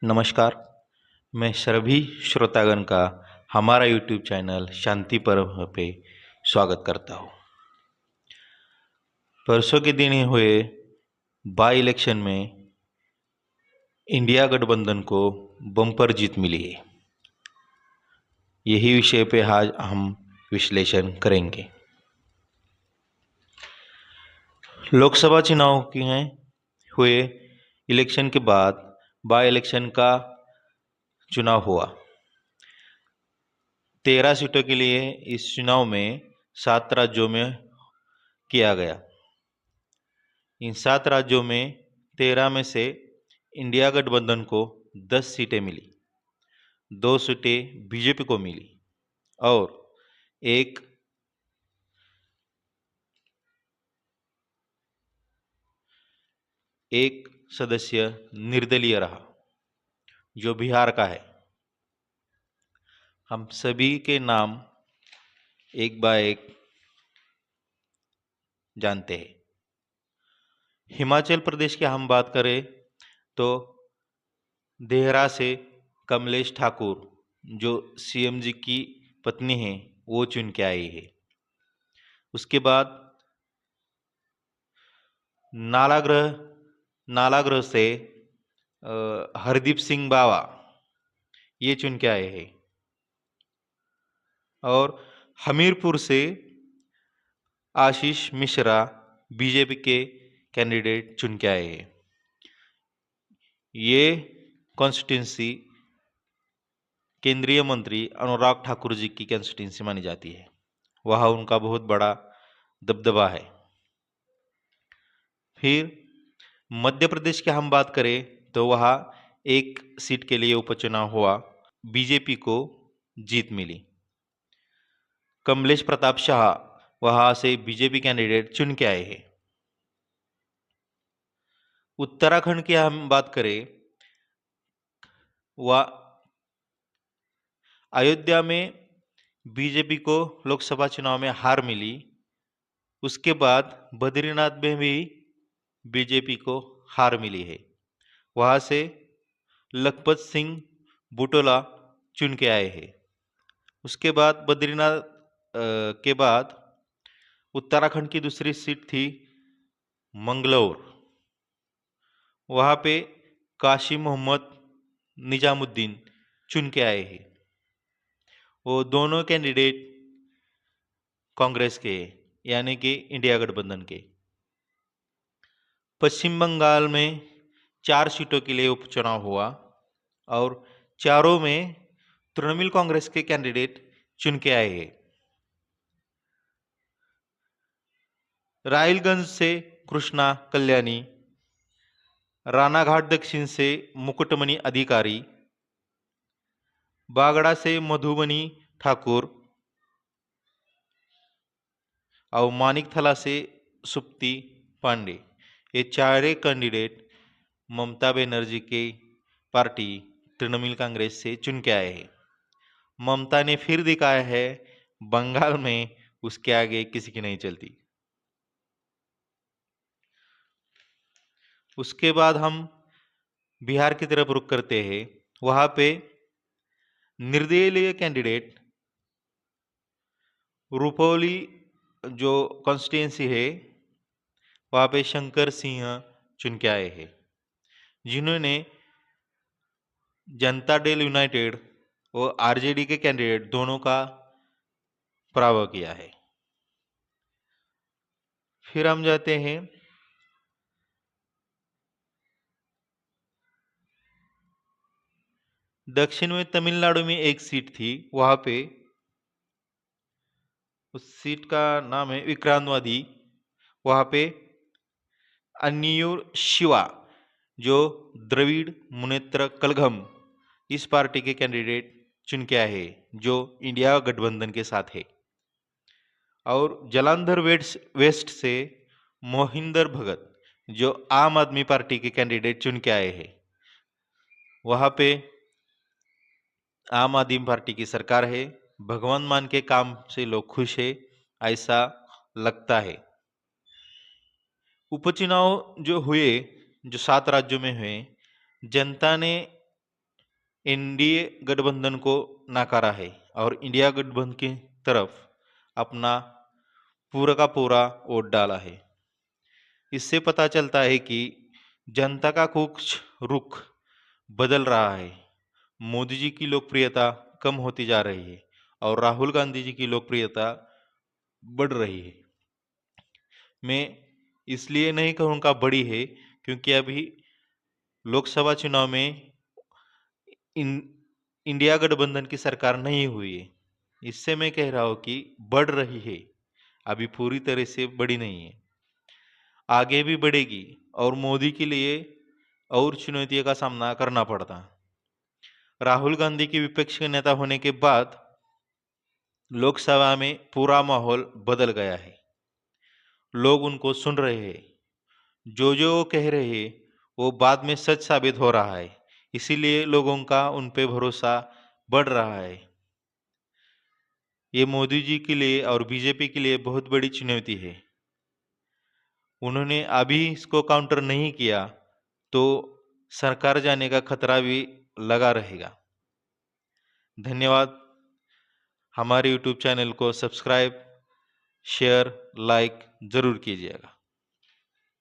नमस्कार, मैं सभी श्रोतागण का हमारा यूट्यूब चैनल शांति पर्व पे स्वागत करता हूँ। परसों के दिन हुए बाई इलेक्शन में इंडिया गठबंधन को बम्पर जीत मिली है। यही विषय पे आज हम विश्लेषण करेंगे। लोकसभा चुनाव के हुए इलेक्शन के बाद बाई इलेक्शन का चुनाव हुआ। 13 सीटों के लिए इस चुनाव में 7 राज्यों में किया गया। इन 7 राज्यों में 13 में से इंडिया गठबंधन को 10 सीटें मिली, 2 सीटें बीजेपी को मिली और एक सदस्य निर्दलीय रहा, जो बिहार का है। हम सभी के नाम एक बाय एक जानते हैं। हिमाचल प्रदेश की हम बात करें तो देहरा से कमलेश ठाकुर, जो सीएम जी की पत्नी है, वो चुन के आई है। उसके बाद नालागृह से हरदीप सिंह बावा ये चुन के आए हैं और हमीरपुर से आशीष मिश्रा बीजेपी के कैंडिडेट चुन के आए हैं। ये कॉन्स्टिट्यूंसी केंद्रीय मंत्री अनुराग ठाकुर जी की कॉन्स्टिट्यूंसी मानी जाती है। वहाँ उनका बहुत बड़ा दबदबा है। फिर मध्य प्रदेश की हम बात करें तो वहाँ एक सीट के लिए उपचुनाव हुआ, बीजेपी को जीत मिली। कमलेश प्रताप शाह वहाँ से बीजेपी कैंडिडेट चुन के आए हैं। उत्तराखंड की हम बात करें, वह अयोध्या में बीजेपी को लोकसभा चुनाव में हार मिली। उसके बाद बद्रीनाथ में भी बीजेपी को हार मिली है। वहाँ से लखपत सिंह बुटोला चुन के आए हैं। उसके बाद बद्रीनाथ के बाद उत्तराखंड की दूसरी सीट थी मंगलौर। वहाँ पे काशी मोहम्मद निजामुद्दीन चुन के आए हैं। वो दोनों कैंडिडेट कांग्रेस के, यानी कि इंडिया गठबंधन के। पश्चिम बंगाल में 4 सीटों के लिए उपचुनाव हुआ और चारों में तृणमूल कांग्रेस के कैंडिडेट चुन के आए हैं। रायलगंज से कृष्णा कल्याणी, रानाघाट दक्षिण से मुकुटमणि अधिकारी, बागड़ा से मधुबनी ठाकुर और मानिकथला से सुप्ति पांडे, ये चारे कैंडिडेट ममता बनर्जी के पार्टी तृणमूल कांग्रेस से चुन के आए हैं। ममता ने फिर दिखाया है बंगाल में उसके आगे किसी की नहीं चलती। उसके बाद हम बिहार की तरफ रुख करते हैं। वहां पे निर्दलीय कैंडिडेट रुपौली जो कॉन्स्टिट्यूंसी है, वहां पे शंकर सिंह चुन के आए हैं, जिन्होंने जनता दल यूनाइटेड और आरजेडी के कैंडिडेट दोनों का पराभव किया है। फिर हम जाते हैं दक्षिण में। तमिलनाडु में एक सीट थी, वहां पे उस सीट का नाम है विक्रांतवादी। वहां पे अन्नियूर शिवा, जो द्रविड़ मुनेत्र कलघम इस पार्टी के कैंडिडेट चुन के आए, जो इंडिया गठबंधन के साथ है। और जलंधर वेस्ट से मोहिंदर भगत, जो आम आदमी पार्टी के कैंडिडेट चुन के आए हैं। वहां पे आम आदमी पार्टी की सरकार है। भगवान मान के काम से लोग खुश है, ऐसा लगता है। उपचुनाव जो हुए, जो 7 राज्यों में हुए, जनता ने एनडीए गठबंधन को नकारा है और इंडिया गठबंधन की तरफ अपना पूरा का पूरा वोट डाला है। इससे पता चलता है कि जनता का कुछ रुख बदल रहा है। मोदी जी की लोकप्रियता कम होती जा रही है और राहुल गांधी जी की लोकप्रियता बढ़ रही है। मैं इसलिए नहीं कहूँगा बढ़ी है क्योंकि अभी लोकसभा चुनाव में इन इंडिया गठबंधन की सरकार नहीं हुई है। इससे मैं कह रहा हूँ कि बढ़ रही है, अभी पूरी तरह से बढ़ी नहीं है, आगे भी बढ़ेगी और मोदी के लिए और चुनौतियों का सामना करना पड़ता। राहुल गांधी के विपक्ष के नेता होने के बाद लोकसभा में पूरा माहौल बदल गया है। लोग उनको सुन रहे हैं, जो जो वो कह रहे हैं वो बाद में सच साबित हो रहा है। इसीलिए लोगों का उन पे भरोसा बढ़ रहा है। ये मोदी जी के लिए और बीजेपी के लिए बहुत बड़ी चुनौती है। उन्होंने अभी इसको काउंटर नहीं किया तो सरकार जाने का खतरा भी लगा रहेगा। धन्यवाद। हमारे यूट्यूब चैनल को सब्सक्राइब, शेयर, लाइक जरूर कीजिएगा।